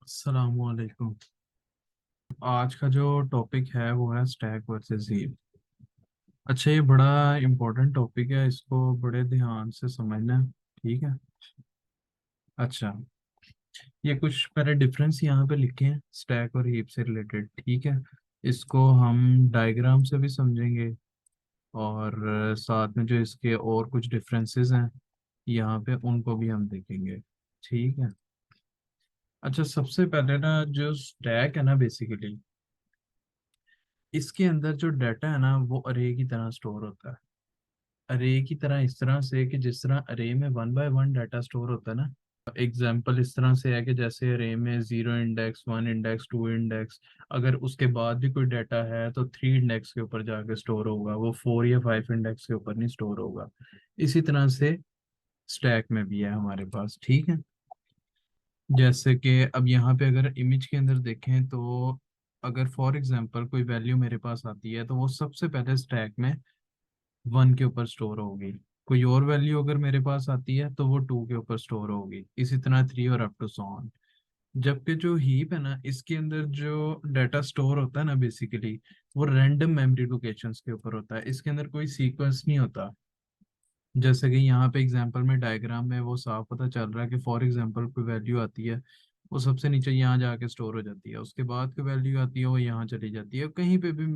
अस्सलामुअलैकुम। आज का जो टॉपिक है वो है स्टैक वर्सेस हीप। अच्छा, ये बड़ा इम्पोर्टेंट टॉपिक है, इसको बड़े ध्यान से समझना है। ठीक है। अच्छा, ये कुछ पहले डिफरेंस यहाँ पे लिखे हैं स्टैक और हीप से रिलेटेड। ठीक है। इसको हम डायग्राम से भी समझेंगे और साथ में जो इसके और कुछ डिफरेंसेस हैं यहाँ पे उनको भी हम देखेंगे। ठीक है। अच्छा, सबसे पहले ना जो स्टैक है ना, बेसिकली इसके अंदर जो डाटा है ना वो अरे की तरह स्टोर होता है। अरे की तरह इस तरह से कि जिस तरह अरे में one by one data store होता है ना। एग्जाम्पल इस तरह से है कि जैसे अरे में zero index, one index, two index, अगर उसके बाद भी कोई डाटा है तो थ्री इंडेक्स के ऊपर जाके स्टोर होगा, वो फोर या फाइव इंडेक्स के ऊपर नहीं स्टोर होगा। इसी तरह से स्टैक में भी है हमारे पास। ठीक है। जैसे कि अब यहाँ पे अगर इमेज के अंदर देखें तो अगर फॉर एग्जांपल कोई वैल्यू मेरे पास आती है तो वो सबसे पहले स्टैक में वन के ऊपर स्टोर होगी। कोई और वैल्यू अगर मेरे पास आती है तो वो टू के ऊपर स्टोर होगी, इसी तरह थ्री और अप टू सो ऑन। जबकि जो हीप है ना, इसके अंदर जो डाटा स्टोर होता है ना, बेसिकली वो रैंडम मेमोरी लोकेशंस के ऊपर होता है। इसके अंदर कोई सीक्वेंस नहीं होता। जैसे कि यहाँ पे एग्जांपल में डायग्राम में वो साफ पता चल रहा है कि फॉर एग्जांपल कोई वैल्यू आती है, वो सबसे नीचे यहाँ जाके स्टोर हो जाती है, उसके बाद कोई वैल्यू आती है वो यहाँ चली जाती है, कहीं पे भी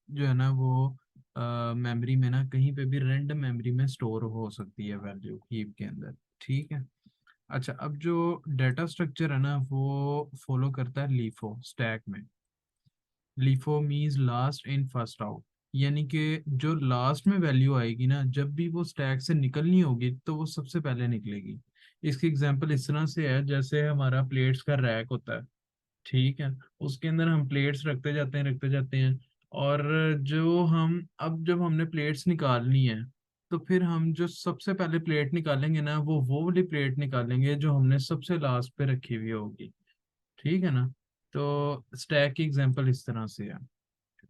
जो है ना वो मेमोरी में ना कहीं पे भी रैंडम मेमोरी में स्टोर हो सकती है वैल्यू हीप के अंदर। ठीक है। अच्छा, अब जो डाटा स्ट्रक्चर है ना वो फॉलो करता है लीफो स्टैक में। LIFO means last in first out, यानी कि जो लास्ट में वैल्यू आएगी ना, जब भी वो स्टैक से निकलनी होगी तो वो सबसे पहले निकलेगी। इसकी एग्जांपल इस तरह से है, जैसे हमारा प्लेट्स का रैक होता है। ठीक है। उसके अंदर हम प्लेट्स रखते जाते हैं। और जो हम अब जब हमने प्लेट्स निकालनी है तो फिर हम जो सबसे पहले प्लेट निकालेंगे ना वो वाली प्लेट निकालेंगे जो हमने सबसे लास्ट पे रखी हुई होगी। ठीक है ना। तो स्टैक की एग्जांपल इस तरह से है।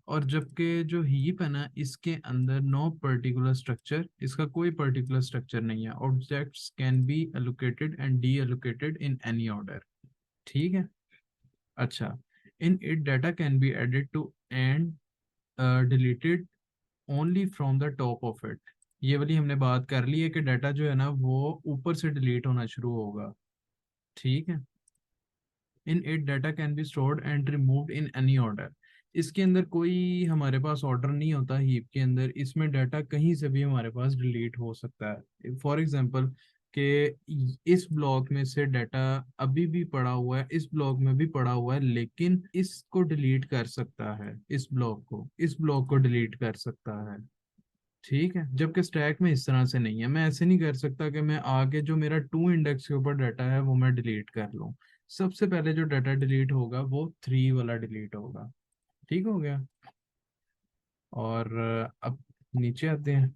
और जबकि जो हीप है ना, इसके अंदर नो पर्टिकुलर स्ट्रक्चर, इसका कोई पर्टिकुलर स्ट्रक्चर नहीं है। Objects can be allocated and deallocated in any order. ठीक है। अच्छा, in it data can be added to and deleted only from the top of it. ये वाली हमने बात कर ली है कि डाटा जो है ना वो ऊपर से डिलीट होना शुरू होगा। ठीक है। इन it data can be stored and removed in any order. इसके अंदर कोई हमारे पास ऑर्डर नहीं होता हीप के अंदर, इसमें डाटा कहीं से भी हमारे पास डिलीट हो सकता है। फॉर एग्जांपल कि इस ब्लॉक में से डाटा अभी भी पड़ा हुआ है, इस ब्लॉक में भी पड़ा हुआ है, लेकिन इसको डिलीट कर सकता है, इस ब्लॉक को डिलीट कर सकता है। ठीक है। जबकि स्टैक में इस तरह से नहीं है, मैं ऐसे नहीं कर सकता कि मैं आगे जो मेरा टू इंडेक्स के ऊपर डाटा है वो मैं डिलीट कर लूँ। सबसे पहले जो डाटा डिलीट होगा वो थ्री वाला डिलीट होगा। ठीक हो गया। और अब नीचे आते हैं।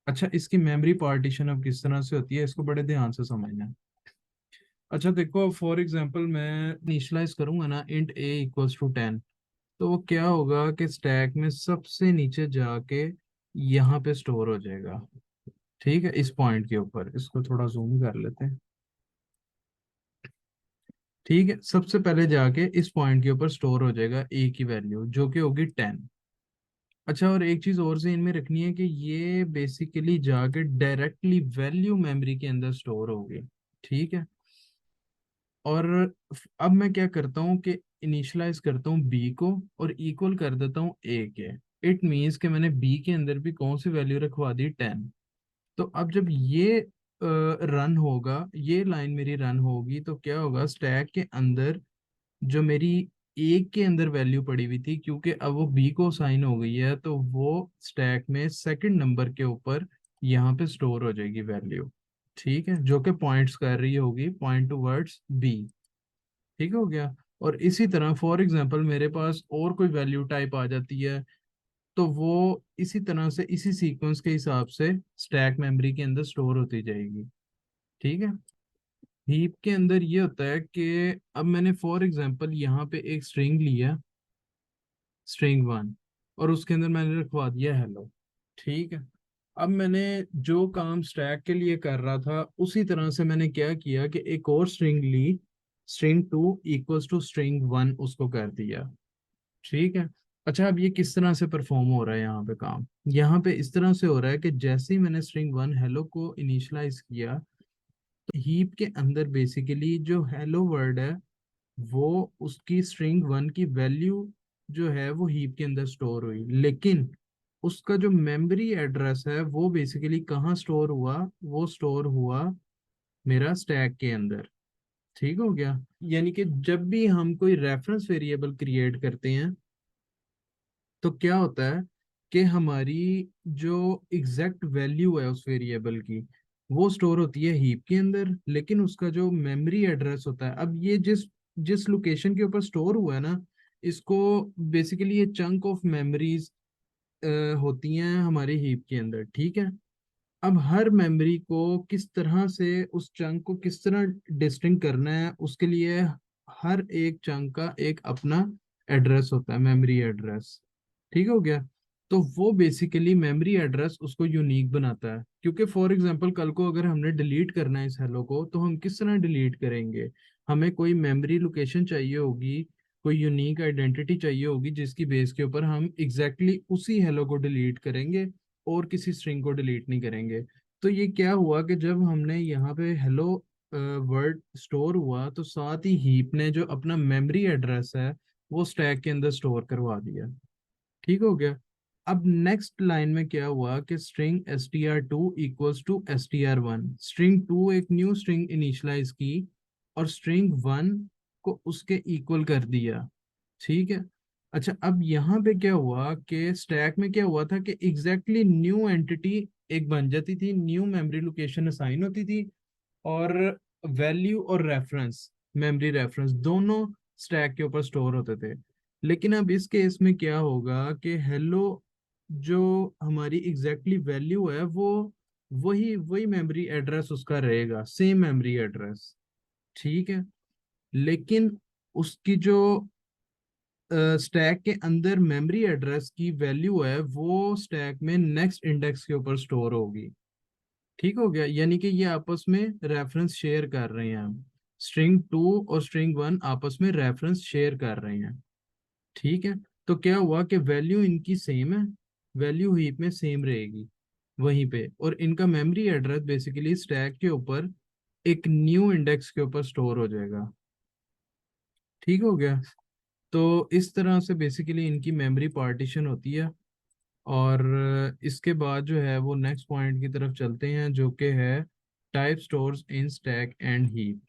अच्छा, इसकी मेमोरी पार्टीशन अब किस तरह से होती है, इसको बड़े ध्यान से समझना है। अच्छा देखो, फॉर एग्जांपल मैं इनिशियलाइज करूंगा ना इंट ए इक्वल्स टू 10, तो वो क्या होगा कि स्टैक में सबसे नीचे जाके यहाँ पे स्टोर हो जाएगा। ठीक है। इस पॉइंट के ऊपर इसको थोड़ा जूम कर लेते हैं। ठीक है। सबसे पहले जाके इस पॉइंट के ऊपर स्टोर हो जाएगा ए की वैल्यू जो कि होगी 10। अच्छा, और एक चीज और से इनमें रखनी है कि ये बेसिकली जाके डायरेक्टली वैल्यू मेमोरी के अंदर स्टोर होगी। ठीक है। और अब मैं क्या करता हूँ कि इनिशियलाइज करता हूँ बी को और इक्वल कर देता हूँ ए के। इट मीन्स कि मैंने बी के अंदर भी कौन सी वैल्यू रखवा दी, 10। तो अब जब ये रन होगा, ये लाइन मेरी रन होगी, तो क्या होगा स्टैक के अंदर जो मेरी एक के अंदर वैल्यू पड़ी हुई थी, क्योंकि अब वो बी को साइन हो गई है, तो वो स्टैक में सेकंड नंबर के ऊपर यहाँ पे स्टोर हो जाएगी वैल्यू। ठीक है। जो कि पॉइंट्स कर रही होगी, पॉइंट टूवर्ड्स बी। ठीक हो गया। और इसी तरह फॉर एग्जांपल मेरे पास और कोई वैल्यू टाइप आ जाती है, तो वो इसी तरह से इसी सीक्वेंस के हिसाब से स्टैक मेमोरी के अंदर स्टोर होती जाएगी। ठीक है। हीप के अंदर ये होता है कि अब मैंने फॉर एग्जांपल यहाँ पे एक स्ट्रिंग लिया, स्ट्रिंग वन, और उसके अंदर मैंने रखवा दिया हेलो। ठीक है। अब मैंने जो काम स्टैक के लिए कर रहा था उसी तरह से मैंने क्या किया कि एक और स्ट्रिंग ली स्ट्रिंग 2 इक्वल्स टू स्ट्रिंग 1 उसको कर दिया। ठीक है। अच्छा, अब ये किस तरह से परफॉर्म हो रहा है यहाँ पे काम? यहाँ पे इस तरह से हो रहा है कि जैसे ही मैंने स्ट्रिंग 1 हेलो को इनिशियलाइज किया, तो हीप के अंदर बेसिकली जो हेलो वर्ड है वो उसकी स्ट्रिंग 1 की वैल्यू जो है वो हीप के अंदर स्टोर हुई, लेकिन उसका जो मेमोरी एड्रेस है वो बेसिकली कहाँ स्टोर हुआ? वो स्टोर हुआ मेरा स्टैक के अंदर। ठीक हो गया? यानी कि जब भी हम कोई रेफरेंस वेरिएबल क्रिएट करते हैं तो क्या होता है कि हमारी जो एग्जैक्ट वैल्यू है उस वेरिएबल की वो स्टोर होती है हीप के अंदर, लेकिन उसका जो मेमोरी एड्रेस होता है, अब ये जिस जिस लोकेशन के ऊपर स्टोर हुआ है ना, इसको बेसिकली ये चंक ऑफ मेमोरीज होती हैं हमारे हीप के अंदर। ठीक है। अब हर मेमोरी को किस तरह से, उस चंक को किस तरह डिस्टिंक्ट करना है, उसके लिए हर एक चंक का एक अपना एड्रेस होता है, मेमोरी एड्रेस। ठीक हो गया? तो वो बेसिकली मेमोरी एड्रेस उसको यूनिक बनाता है, क्योंकि फॉर एग्जांपल कल को अगर हमने डिलीट करना है इस हेलो को, तो हम किस तरह डिलीट करेंगे? हमें कोई मेमोरी लोकेशन चाहिए होगी, कोई यूनिक आइडेंटिटी चाहिए होगी जिसकी बेस के ऊपर हम एग्जैक्टली उसी हेलो को डिलीट करेंगे और किसी स्ट्रिंग को डिलीट नहीं करेंगे। तो ये क्या हुआ कि जब हमने यहाँ पे हेलो वर्ड स्टोर हुआ, तो साथ ही हीप ने जो अपना मेमोरी एड्रेस है वो स्टैक के अंदर स्टोर करवा दिया। ठीक हो गया? अब नेक्स्ट लाइन में क्या हुआ कि string str2 equals to str1, string 2 एक न्यू स्ट्रिंग इनिशियलाइज की और स्ट्रिंग 1 को उसके इक्वल कर दिया। ठीक है। अच्छा, अब यहाँ पे क्या हुआ कि स्टैक में क्या हुआ था कि एग्जैक्टली न्यू एंटिटी एक बन जाती थी, न्यू मेमोरी लोकेशन असाइन होती थी, और वैल्यू और रेफरेंस, मेमोरी रेफरेंस दोनों स्टैक के ऊपर स्टोर होते थे। लेकिन अब इस केस में क्या होगा कि हेलो जो हमारी एग्जैक्टली वैल्यू है वो वही वही मेमोरी एड्रेस उसका रहेगा, सेम मेमोरी एड्रेस। ठीक है। लेकिन उसकी जो स्टैक के अंदर मेमोरी एड्रेस की वैल्यू है वो स्टैक में नेक्स्ट इंडेक्स के ऊपर स्टोर होगी। ठीक हो गया? यानी कि ये आपस में रेफरेंस शेयर कर रहे हैं हम, स्ट्रिंग 2 और स्ट्रिंग 1 आपस में रेफरेंस शेयर कर रहे हैं। ठीक है। तो क्या हुआ कि वैल्यू इनकी सेम है, वैल्यू हीप में सेम रहेगी वहीं पे, और इनका मेमोरी एड्रेस बेसिकली स्टैक के ऊपर एक न्यू इंडेक्स के ऊपर स्टोर हो जाएगा। ठीक हो गया? तो इस तरह से बेसिकली इनकी मेमोरी पार्टीशन होती है। और इसके बाद जो है वो नेक्स्ट पॉइंट की तरफ चलते हैं, जो कि है type stores in stack and heap.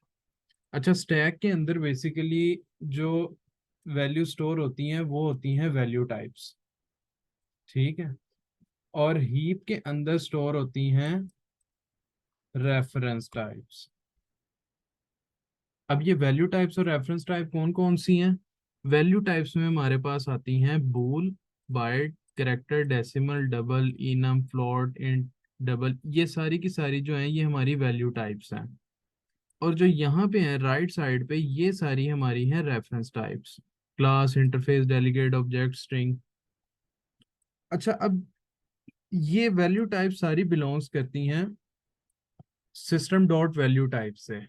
अच्छा, स्टैक के अंदर बेसिकली जो वैल्यू स्टोर होती हैं वो होती हैं वैल्यू टाइप्स। ठीक है। और हीप के अंदर स्टोर होती हैं रेफरेंस टाइप्स। अब ये वैल्यू टाइप्स और रेफरेंस टाइप कौन कौन सी हैं? वैल्यू टाइप्स में हमारे पास आती हैं bool, byte, character, decimal, double, enum, float, int, double, ये सारी की सारी जो हैं ये हमारी वैल्यू टाइप्स हैं। और जो यहाँ पे हैं राइट साइड पे, ये सारी हमारी हैं reference types, class, interface, delegate, object, string. अच्छा, अब ये वैल्यू टाइप सारी बिलोंग्स करती हैं सिस्टम डॉट वैल्यू टाइप से।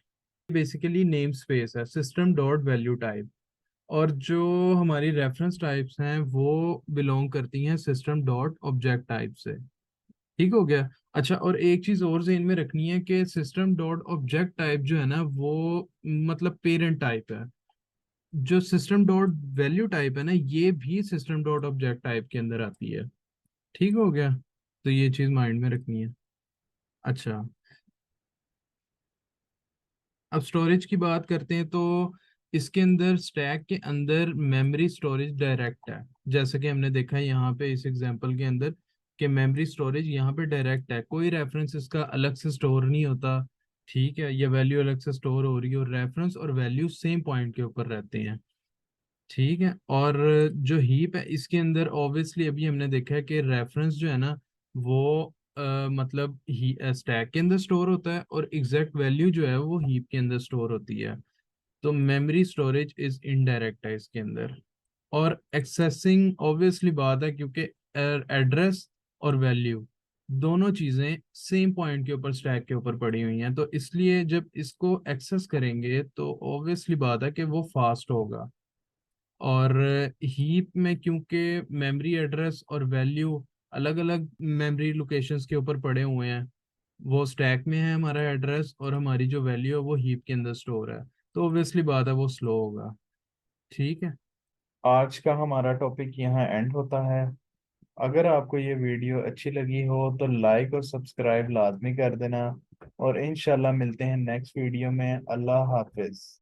बेसिकली नेम स्पेस है सिस्टम डॉट वैल्यू टाइप। और जो हमारी रेफरेंस टाइप्स हैं वो बिलोंग करती हैं सिस्टम डॉट ऑब्जेक्ट टाइप से। ठीक हो गया? अच्छा, और एक चीज और ज़हन में रखनी है कि सिस्टम डॉट ऑब्जेक्ट टाइप जो है ना वो मतलब पेरेंट टाइप है। जो सिस्टम डॉट वैल्यू टाइप है ना ये भी सिस्टम डॉट ऑब्जेक्ट टाइप के अंदर आती है। ठीक हो गया? तो ये चीज माइंड में रखनी है। अच्छा, अब स्टोरेज की बात करते हैं तो इसके अंदर स्टैक के अंदर मेमोरी स्टोरेज डायरेक्ट है, जैसे कि हमने देखा है यहाँ पे इस एग्जांपल के अंदर कि मेमोरी स्टोरेज यहाँ पे डायरेक्ट है, कोई रेफरेंस इसका अलग से स्टोर नहीं होता। ठीक है, ये वैल्यू अलग से स्टोर हो रही है और रेफरेंस और वैल्यू सेम पॉइंट के ऊपर रहते हैं। ठीक है। और जो हीप है इसके अंदर ऑब्वियसली अभी हमने देखा है कि रेफरेंस जो है ना वो मतलब ही स्टैक के अंदर स्टोर होता है और एग्जैक्ट वैल्यू जो है वो हीप के अंदर स्टोर होती है। तो मेमोरी स्टोरेज इज इनडायरेक्ट है इसके अंदर। और एक्सेसिंग ऑब्वियसली बात है क्योंकि एड्रेस और वैल्यू दोनों चीजें सेम पॉइंट के ऊपर स्टैक के ऊपर पड़ी हुई हैं, तो इसलिए जब इसको एक्सेस करेंगे तो ऑब्वियसली बात है कि वो फास्ट होगा। और हीप में क्योंकि मेमोरी एड्रेस और वैल्यू अलग अलग मेमोरी लोकेशंस के ऊपर पड़े हुए हैं, वो स्टैक में है हमारा एड्रेस और हमारी जो वैल्यू है वो हीप के अंदर स्टोर है, तो ऑब्वियसली बात है वो स्लो होगा। ठीक है। आज का हमारा टॉपिक यहाँ एंड होता है। अगर आपको ये वीडियो अच्छी लगी हो तो लाइक और सब्सक्राइब लाजमी कर देना। और इंशाल्लाह मिलते हैं नेक्स्ट वीडियो में। अल्लाह हाफिज।